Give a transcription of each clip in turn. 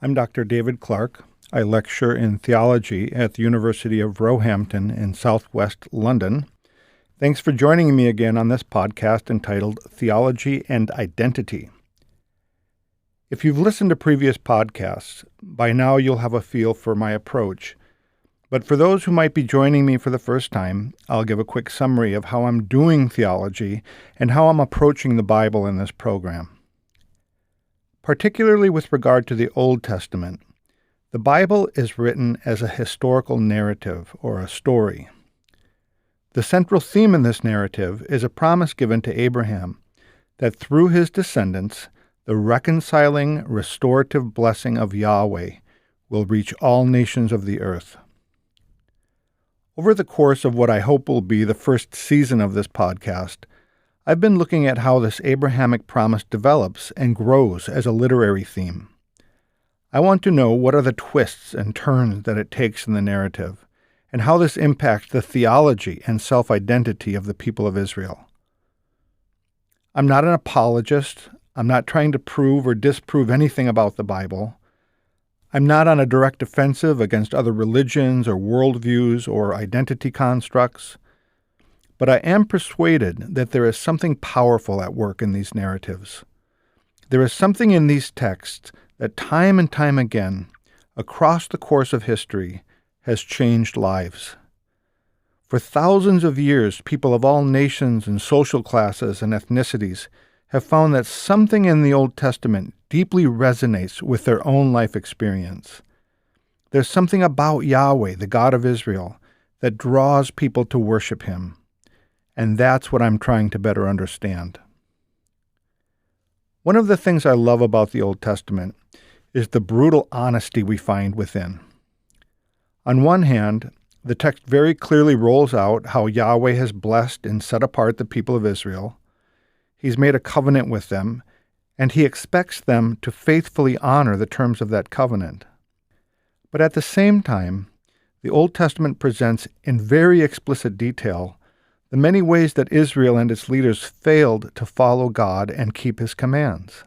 I'm Dr. David Clark. I lecture in theology at the University of Roehampton in southwest London. Thanks for joining me again on this podcast entitled Theology and Identity. If you've listened to previous podcasts, by now you'll have a feel for my approach. But for those who might be joining me for the first time, I'll give a quick summary of how I'm doing theology and how I'm approaching the Bible in this program. Particularly with regard to the Old Testament, the Bible is written as a historical narrative or a story. The central theme in this narrative is a promise given to Abraham that through his descendants, the reconciling, restorative blessing of Yahweh will reach all nations of the earth. Over the course of what I hope will be the first season of this podcast, I've been looking at how this Abrahamic promise develops and grows as a literary theme. I want to know what are the twists and turns that it takes in the narrative, and how this impacts the theology and self-identity of the people of Israel. I'm not an apologist. I'm not trying to prove or disprove anything about the Bible. I'm not on a direct offensive against other religions or worldviews or identity constructs. But I am persuaded that there is something powerful at work in these narratives. There is something in these texts that time and time again, across the course of history, has changed lives. For thousands of years, people of all nations and social classes and ethnicities have found that something in the Old Testament deeply resonates with their own life experience. There's something about Yahweh, the God of Israel, that draws people to worship him. And that's what I'm trying to better understand. One of the things I love about the Old Testament is the brutal honesty we find within. On one hand, the text very clearly rolls out how Yahweh has blessed and set apart the people of Israel. He's made a covenant with them, and he expects them to faithfully honor the terms of that covenant. But at the same time, the Old Testament presents in very explicit detail the many ways that Israel and its leaders failed to follow God and keep his commands.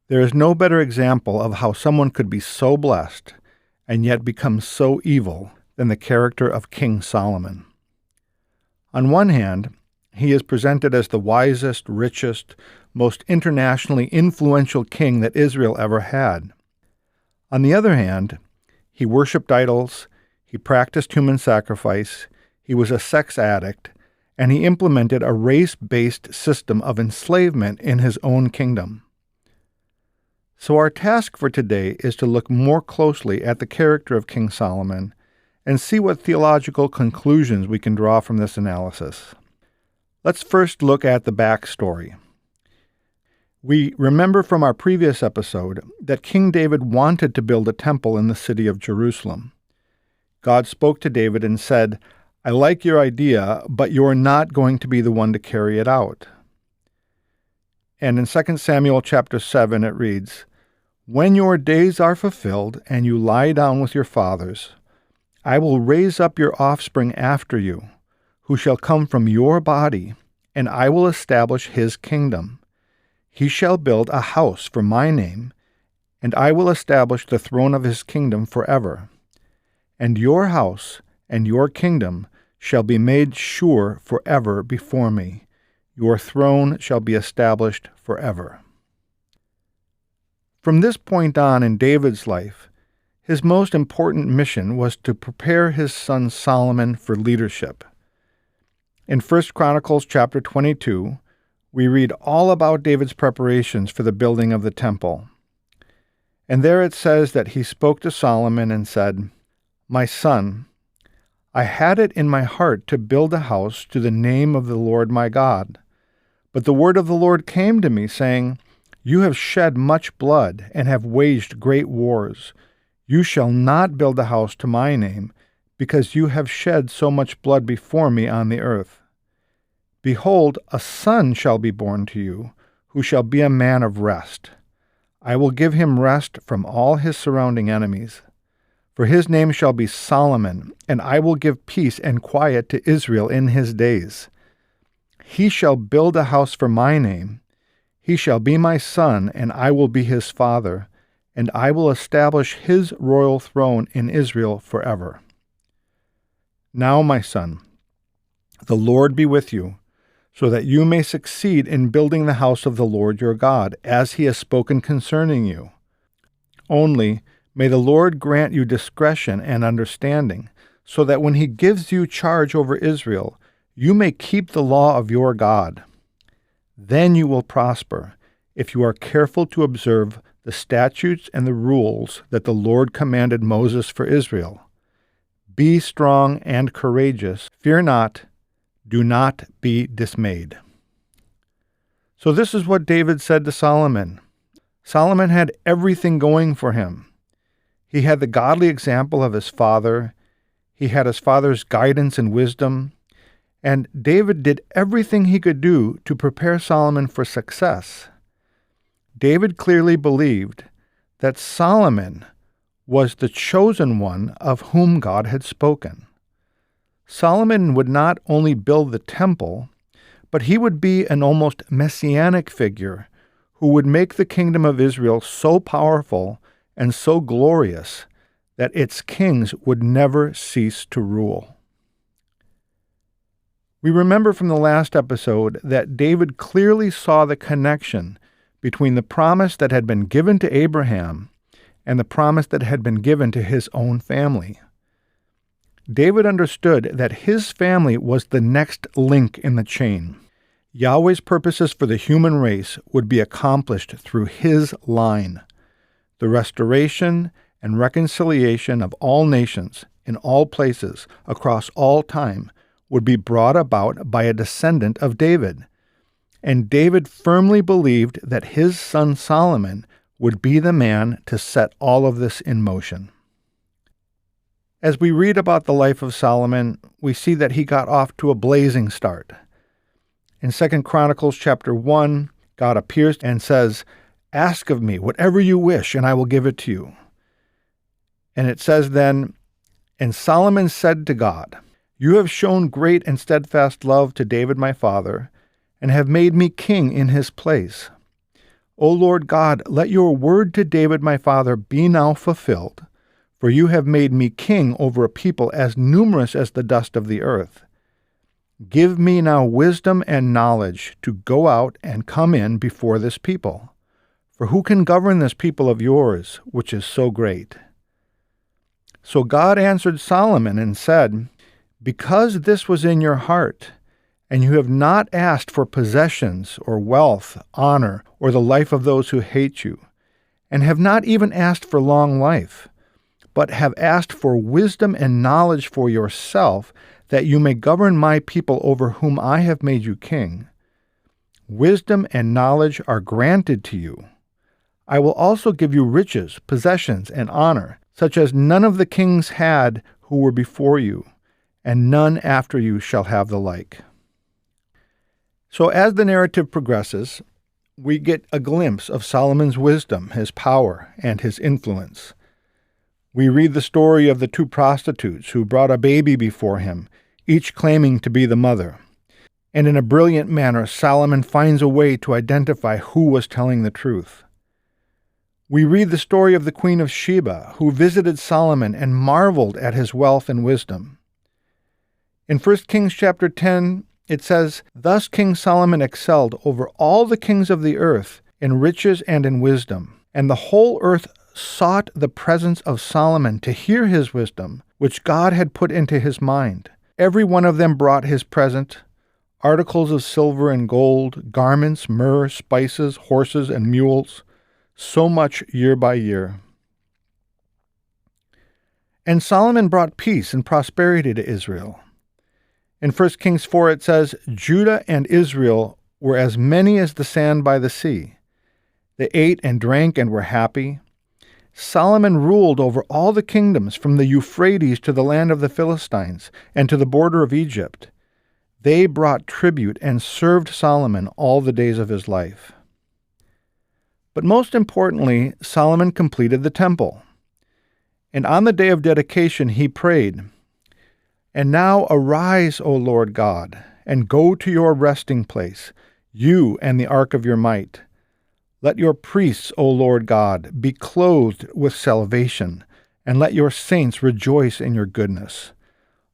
There is no better example of how someone could be so blessed and yet become so evil than the character of King Solomon. On one hand, he is presented as the wisest, richest, most internationally influential king that Israel ever had. On the other hand, he worshipped idols, he practiced human sacrifice, he was a sex addict, and he implemented a race-based system of enslavement in his own kingdom. So our task for today is to look more closely at the character of King Solomon and see what theological conclusions we can draw from this analysis. Let's first look at the backstory. We remember from our previous episode that King David wanted to build a temple in the city of Jerusalem. God spoke to David and said, "I like your idea, but you're not going to be the one to carry it out." And in 2 Samuel chapter 7 it reads, "When your days are fulfilled and you lie down with your fathers, I will raise up your offspring after you, who shall come from your body, and I will establish his kingdom. He shall build a house for my name, and I will establish the throne of his kingdom forever. And your house and your kingdom shall be made sure forever before me. Your throne shall be established forever." From this point on in David's life, his most important mission was to prepare his son Solomon for leadership. In 1 Chronicles chapter 22, we read all about David's preparations for the building of the temple. And there it says that he spoke to Solomon and said, "My son, I had it in my heart to build a house to the name of the Lord my God. But the word of the Lord came to me, saying, You have shed much blood and have waged great wars. You shall not build a house to my name, because you have shed so much blood before me on the earth. Behold, a son shall be born to you, who shall be a man of rest. I will give him rest from all his surrounding enemies. For his name shall be Solomon, and I will give peace and quiet to Israel in his days. He shall build a house for my name. He shall be my son, and I will be his father, and I will establish his royal throne in Israel forever. Now, my son, the Lord be with you, so that you may succeed in building the house of the Lord your God, as he has spoken concerning you. Only may the Lord grant you discretion and understanding, so that when he gives you charge over Israel, you may keep the law of your God. Then you will prosper, if you are careful to observe the statutes and the rules that the Lord commanded Moses for Israel. Be strong and courageous. Fear not. Do not be dismayed. So this is what David said to Solomon. Solomon had everything going for him. He had the godly example of his father. He had his father's guidance and wisdom. And David did everything he could do to prepare Solomon for success. David clearly believed that Solomon was the chosen one of whom God had spoken. Solomon would not only build the temple, but he would be an almost messianic figure who would make the kingdom of Israel so powerful and so glorious that its kings would never cease to rule. We remember from the last episode that David clearly saw the connection between the promise that had been given to Abraham and the promise that had been given to his own family. David understood that his family was the next link in the chain. Yahweh's purposes for the human race would be accomplished through his line. The restoration and reconciliation of all nations in all places across all time would be brought about by a descendant of David. And David firmly believed that his son Solomon would be the man to set all of this in motion. As we read about the life of Solomon, we see that he got off to a blazing start. In 2 Chronicles chapter 1, God appears and says, "Ask of me whatever you wish, and I will give it to you." And it says then, "And Solomon said to God, You have shown great and steadfast love to David my father, and have made me king in his place. O Lord God, let your word to David my father be now fulfilled, for you have made me king over a people as numerous as the dust of the earth. Give me now wisdom and knowledge to go out and come in before this people. For who can govern this people of yours, which is so great?" So God answered Solomon and said, "Because this was in your heart, and you have not asked for possessions or wealth, honor, or the life of those who hate you, and have not even asked for long life, but have asked for wisdom and knowledge for yourself, that you may govern my people over whom I have made you king. Wisdom and knowledge are granted to you. I will also give you riches, possessions, and honor, such as none of the kings had who were before you, and none after you shall have the like." So as the narrative progresses, we get a glimpse of Solomon's wisdom, his power, and his influence. We read the story of the two prostitutes who brought a baby before him, each claiming to be the mother. And in a brilliant manner, Solomon finds a way to identify who was telling the truth. We read the story of the Queen of Sheba, who visited Solomon and marveled at his wealth and wisdom. In 1 Kings chapter 10, it says, "Thus King Solomon excelled over all the kings of the earth in riches and in wisdom, and the whole earth sought the presence of Solomon to hear his wisdom, which God had put into his mind. Every one of them brought his present, articles of silver and gold, garments, myrrh, spices, horses, and mules, so much year by year. And Solomon brought peace and prosperity to Israel." In 1 Kings 4 it says, "Judah and Israel were as many as the sand by the sea. They ate and drank and were happy. Solomon ruled over all the kingdoms from the Euphrates to the land of the Philistines and to the border of Egypt. They brought tribute and served Solomon all the days of his life." But most importantly, Solomon completed the temple. And on the day of dedication he prayed, "And now arise, O Lord God, and go to your resting place, you and the ark of your might. Let your priests, O Lord God, be clothed with salvation, and let your saints rejoice in your goodness.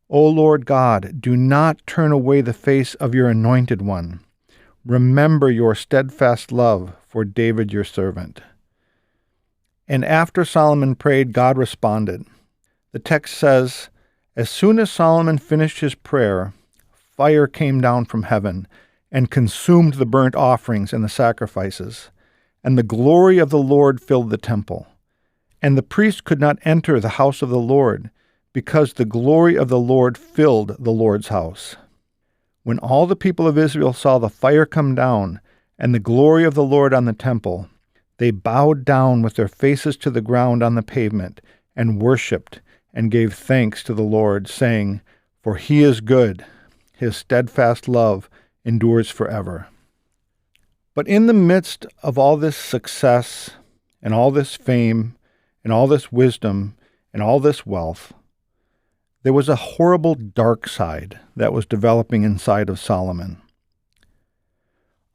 O Lord God, do not turn away the face of your anointed one. Remember your steadfast love for David your servant. And after Solomon prayed, God responded. The text says, as soon as Solomon finished his prayer, fire came down from heaven and consumed the burnt offerings and the sacrifices, and the glory of the Lord filled the temple. And the priests could not enter the house of the Lord, because the glory of the Lord filled the Lord's house. When all the people of Israel saw the fire come down and the glory of the Lord on the temple, they bowed down with their faces to the ground on the pavement and worshipped and gave thanks to the Lord, saying, for he is good, his steadfast love endures forever. But in the midst of all this success and all this fame and all this wisdom and all this wealth, there was a horrible dark side that was developing inside of Solomon.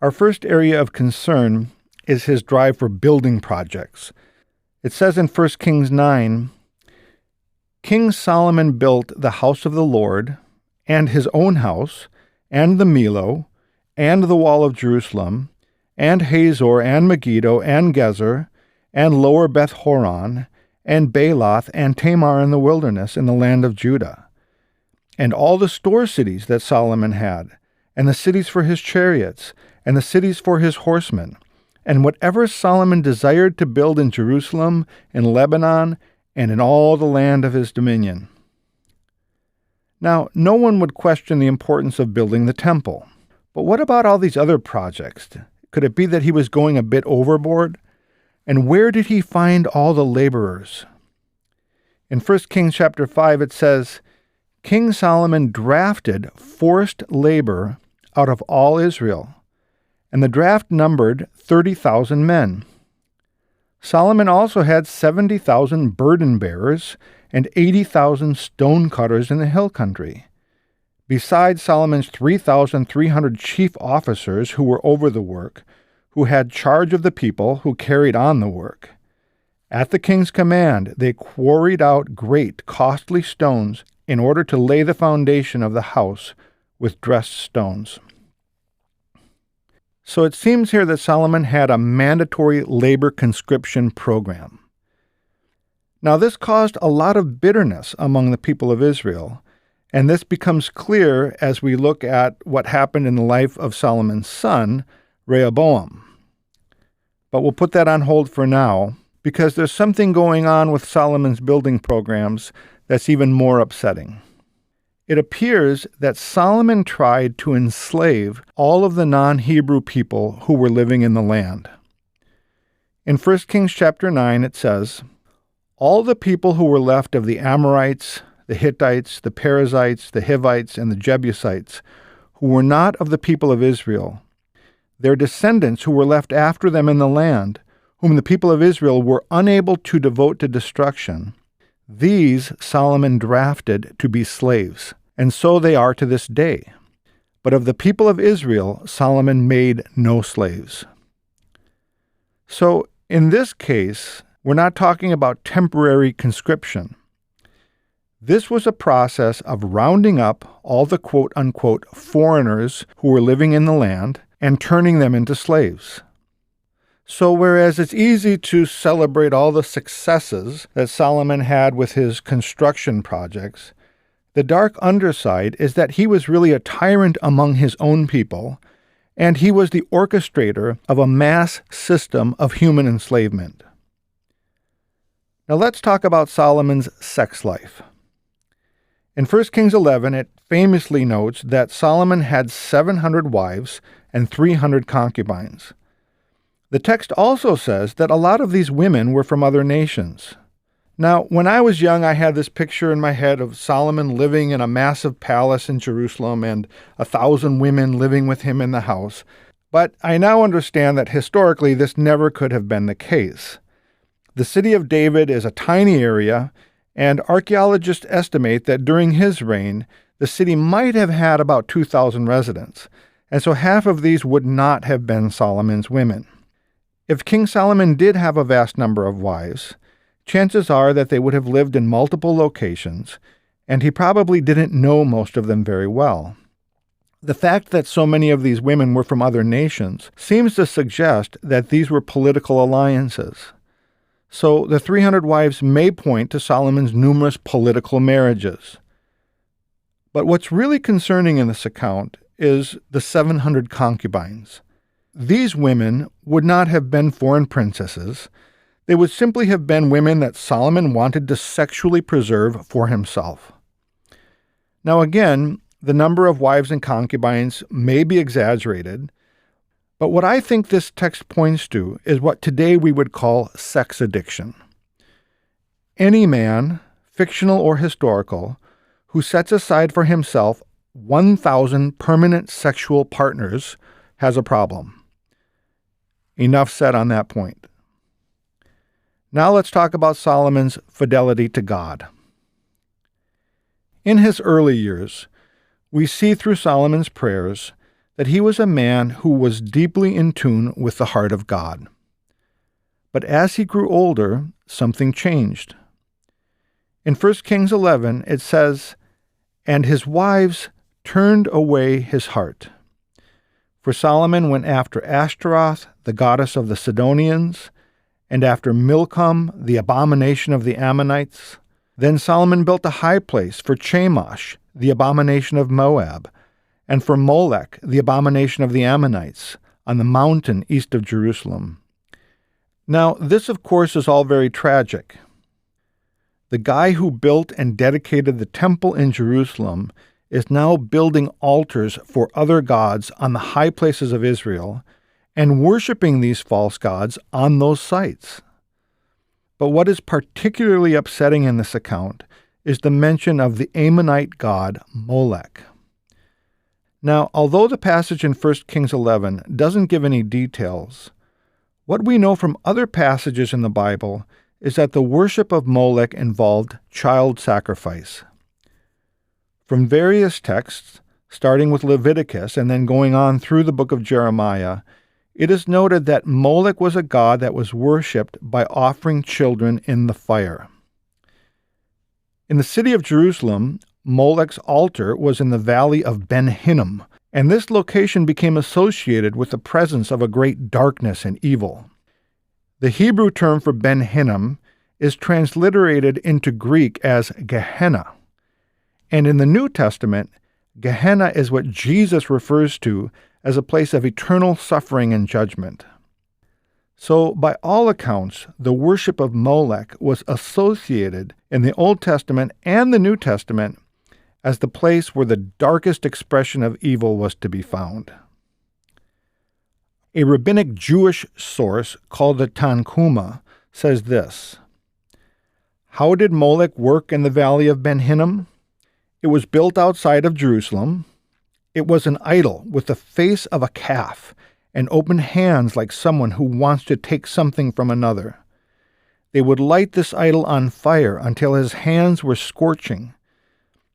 Our first area of concern is his drive for building projects. It says in 1 Kings 9, King Solomon built the house of the Lord, and his own house, and the Millo, and the wall of Jerusalem, and Hazor, and Megiddo, and Gezer, and lower Beth Horon, and Baaloth, and Tamar in the wilderness in the land of Judah, and all the store cities that Solomon had, and the cities for his chariots, and the cities for his horsemen, and whatever Solomon desired to build in Jerusalem, in Lebanon, and in all the land of his dominion. Now, no one would question the importance of building the temple. But what about all these other projects? Could it be that he was going a bit overboard? And where did he find all the laborers? In 1 Kings chapter 5, it says, King Solomon drafted forced labor out of all Israel, and the draft numbered 30,000 men. Solomon also had 70,000 burden bearers and 80,000 stone cutters in the hill country. Besides Solomon's 3,300 chief officers who were over the work, who had charge of the people who carried on the work. At the king's command, they quarried out great, costly stones in order to lay the foundation of the house with dressed stones. So it seems here that Solomon had a mandatory labor conscription program. Now this caused a lot of bitterness among the people of Israel, and this becomes clear as we look at what happened in the life of Solomon's son, Rehoboam. But we'll put that on hold for now, because there's something going on with Solomon's building programs that's even more upsetting. It appears that Solomon tried to enslave all of the non-Hebrew people who were living in the land. In 1 Kings chapter 9, it says, all the people who were left of the Amorites, the Hittites, the Perizzites, the Hivites, and the Jebusites, who were not of the people of Israel, their descendants who were left after them in the land, whom the people of Israel were unable to devote to destruction, these Solomon drafted to be slaves, and so they are to this day. But of the people of Israel, Solomon made no slaves. So, in this case, we're not talking about temporary conscription. This was a process of rounding up all the quote-unquote foreigners who were living in the land and turning them into slaves. So whereas it's easy to celebrate all the successes that Solomon had with his construction projects, the dark underside is that he was really a tyrant among his own people, and he was the orchestrator of a mass system of human enslavement. Now let's talk about Solomon's sex life. In 1 Kings 11, it famously notes that Solomon had 700 wives and 300 concubines. The text also says that a lot of these women were from other nations. Now, when I was young, I had this picture in my head of Solomon living in a massive palace in Jerusalem and 1,000 women living with him in the house. But I now understand that historically this never could have been the case. The city of David is a tiny area, and archaeologists estimate that during his reign, the city might have had about 2,000 residents, and so half of these would not have been Solomon's women. If King Solomon did have a vast number of wives, chances are that they would have lived in multiple locations, and he probably didn't know most of them very well. The fact that so many of these women were from other nations seems to suggest that these were political alliances. So the 300 wives may point to Solomon's numerous political marriages. But what's really concerning in this account is the 700 concubines. These women would not have been foreign princesses. They would simply have been women that Solomon wanted to sexually preserve for himself. Now again, the number of wives and concubines may be exaggerated, but what I think this text points to is what today we would call sex addiction. Any man, fictional or historical, who sets aside for himself 1,000 permanent sexual partners has a problem. Enough said on that point. Now let's talk about Solomon's fidelity to God. In his early years, we see through Solomon's prayers that he was a man who was deeply in tune with the heart of God. But as he grew older, something changed. In 1 Kings 11, it says, "And his wives turned away his heart. For Solomon went after Ashtaroth, the goddess of the Sidonians, and after Milcom, the abomination of the Ammonites. Then Solomon built a high place for Chemosh, the abomination of Moab, and for Molech, the abomination of the Ammonites, on the mountain east of Jerusalem." Now, this, of course, is all very tragic. The guy who built and dedicated the temple in Jerusalem is now building altars for other gods on the high places of Israel and worshiping these false gods on those sites. But what is particularly upsetting in this account is the mention of the Ammonite god Molech. Now, although the passage in 1 Kings 11 doesn't give any details, what we know from other passages in the Bible is that the worship of Molech involved child sacrifice. From various texts, starting with Leviticus and then going on through the book of Jeremiah, it is noted that Molech was a god that was worshipped by offering children in the fire. In the city of Jerusalem, Molech's altar was in the valley of Ben Hinnom, and this location became associated with the presence of a great darkness and evil. The Hebrew term for Ben Hinnom is transliterated into Greek as Gehenna. And in the New Testament, Gehenna is what Jesus refers to as a place of eternal suffering and judgment. So, by all accounts, the worship of Molech was associated in the Old Testament and the New Testament as the place where the darkest expression of evil was to be found. A rabbinic Jewish source called the Tanhuma says this: "How did Molech work in the valley of Ben Hinnom? It was built outside of Jerusalem. It was an idol with the face of a calf and open hands like someone who wants to take something from another. They would light this idol on fire until his hands were scorching.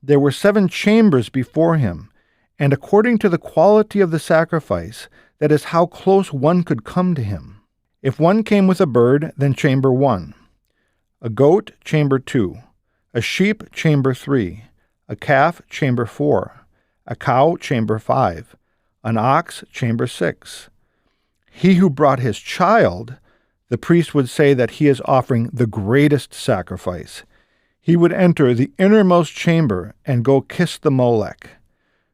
There were 7 chambers before him, and according to the quality of the sacrifice, that is how close one could come to him. If one came with a bird, then chamber 1. A goat, chamber 2. A sheep, chamber 3. A calf, chamber 4. A cow, chamber 5. An ox, chamber 6. He who brought his child, the priest would say that he is offering the greatest sacrifice. He would enter the innermost chamber and go kiss the Molech.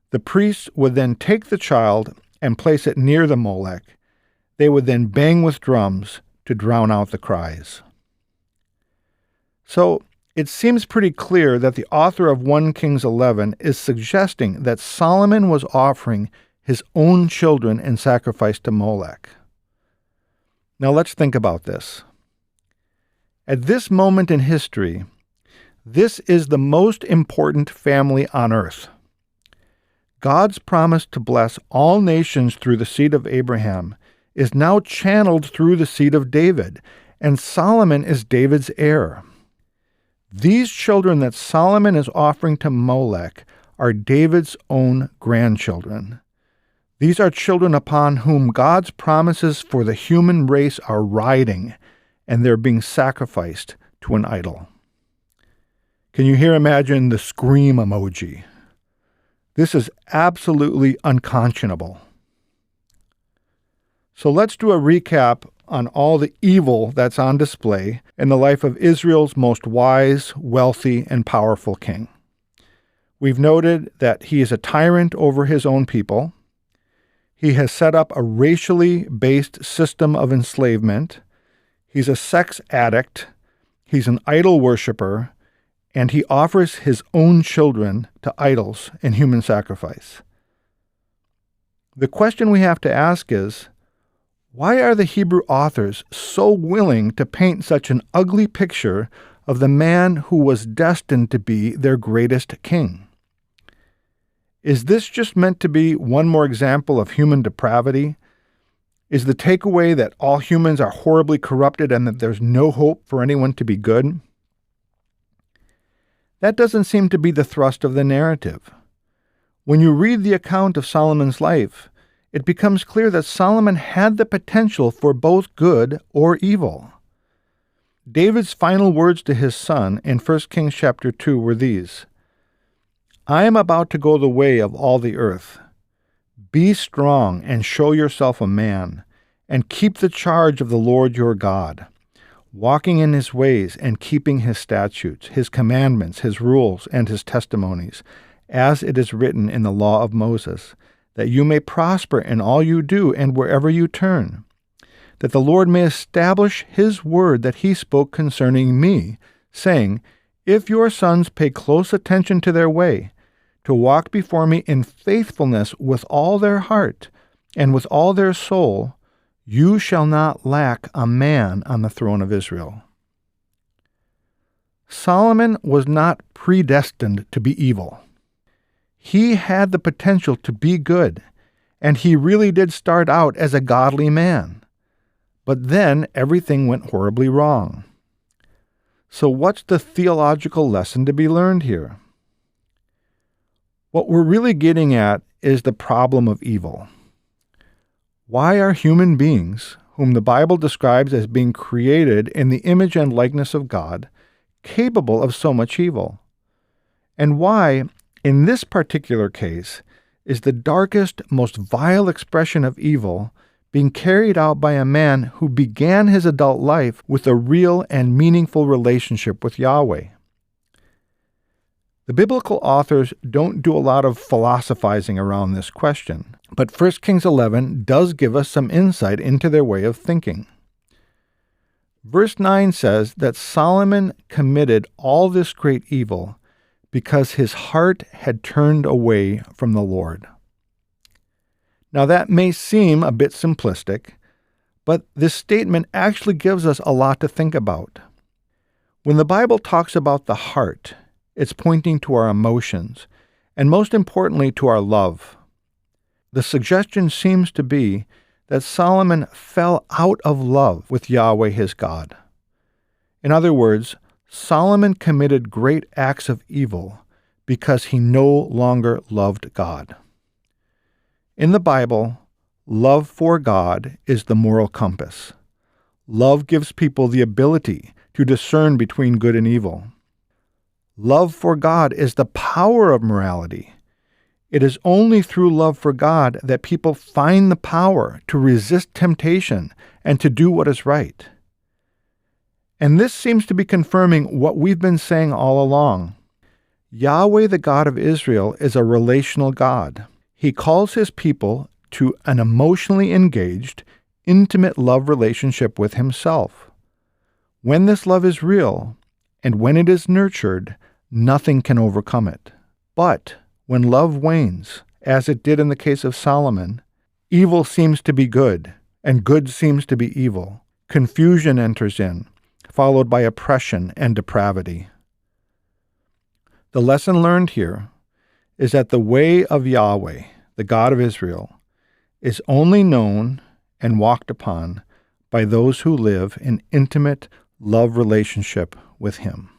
The priests would then take the child and place it near the Molech. They would then bang with drums to drown out the cries." So, it seems pretty clear that the author of 1 Kings 11 is suggesting that Solomon was offering his own children in sacrifice to Molech. Now let's think about this. At this moment in history, this is the most important family on earth. God's promise to bless all nations through the seed of Abraham is now channeled through the seed of David, and Solomon is David's heir. These children that Solomon is offering to Molech are David's own grandchildren. These are children upon whom God's promises for the human race are riding, and they're being sacrificed to an idol. Can you imagine the scream emoji? This is absolutely unconscionable. So let's do a recap on all the evil that's on display in the life of Israel's most wise, wealthy, and powerful king. We've noted that he is a tyrant over his own people. He has set up a racially based system of enslavement. He's a sex addict. He's an idol worshiper. And he offers his own children to idols in human sacrifice. The question we have to ask is, why are the Hebrew authors so willing to paint such an ugly picture of the man who was destined to be their greatest king? Is this just meant to be one more example of human depravity? Is the takeaway that all humans are horribly corrupted and that there's no hope for anyone to be good? That doesn't seem to be the thrust of the narrative. When you read the account of Solomon's life, it becomes clear that Solomon had the potential for both good or evil. David's final words to his son in 1 Kings chapter 2 were these: "I am about to go the way of all the earth. Be strong and show yourself a man, and keep the charge of the Lord your God, walking in his ways and keeping his statutes, his commandments, his rules, and his testimonies, as it is written in the law of Moses, that you may prosper in all you do and wherever you turn, that the Lord may establish his word that he spoke concerning me, saying, if your sons pay close attention to their way, to walk before me in faithfulness with all their heart and with all their soul, you shall not lack a man on the throne of Israel." Solomon was not predestined to be evil. He had the potential to be good, and he really did start out as a godly man. But then everything went horribly wrong. So what's the theological lesson to be learned here? What we're really getting at is the problem of evil. Why are human beings, whom the Bible describes as being created in the image and likeness of God, capable of so much evil? And why, in this particular case, is the darkest, most vile expression of evil being carried out by a man who began his adult life with a real and meaningful relationship with Yahweh? The biblical authors don't do a lot of philosophizing around this question, but 1 Kings 11 does give us some insight into their way of thinking. Verse 9 says that Solomon committed all this great evil because his heart had turned away from the Lord. Now that may seem a bit simplistic, but this statement actually gives us a lot to think about. When the Bible talks about the heart, it's pointing to our emotions, and most importantly to our love. The suggestion seems to be that Solomon fell out of love with Yahweh his God. In other words, Solomon committed great acts of evil because he no longer loved God. In the Bible, love for God is the moral compass. Love gives people the ability to discern between good and evil. Love for God is the power of morality. It is only through love for God that people find the power to resist temptation and to do what is right. And this seems to be confirming what we've been saying all along. Yahweh, the God of Israel, is a relational God. He calls his people to an emotionally engaged, intimate love relationship with himself. When this love is real, and when it is nurtured, nothing can overcome it. But when love wanes, as it did in the case of Solomon, evil seems to be good, and good seems to be evil. Confusion enters in, followed by oppression and depravity. The lesson learned here is that the way of Yahweh, the God of Israel, is only known and walked upon by those who live in intimate love relationship with him.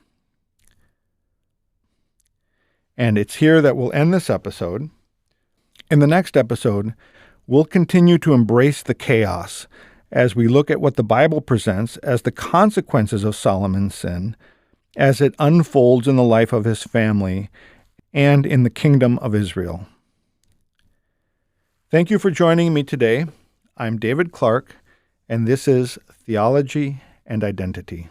And it's here that we'll end this episode. In the next episode, we'll continue to embrace the chaos as we look at what the Bible presents as the consequences of Solomon's sin as it unfolds in the life of his family and in the kingdom of Israel. Thank you for joining me today. I'm David Clark, and this is Theology and Identity.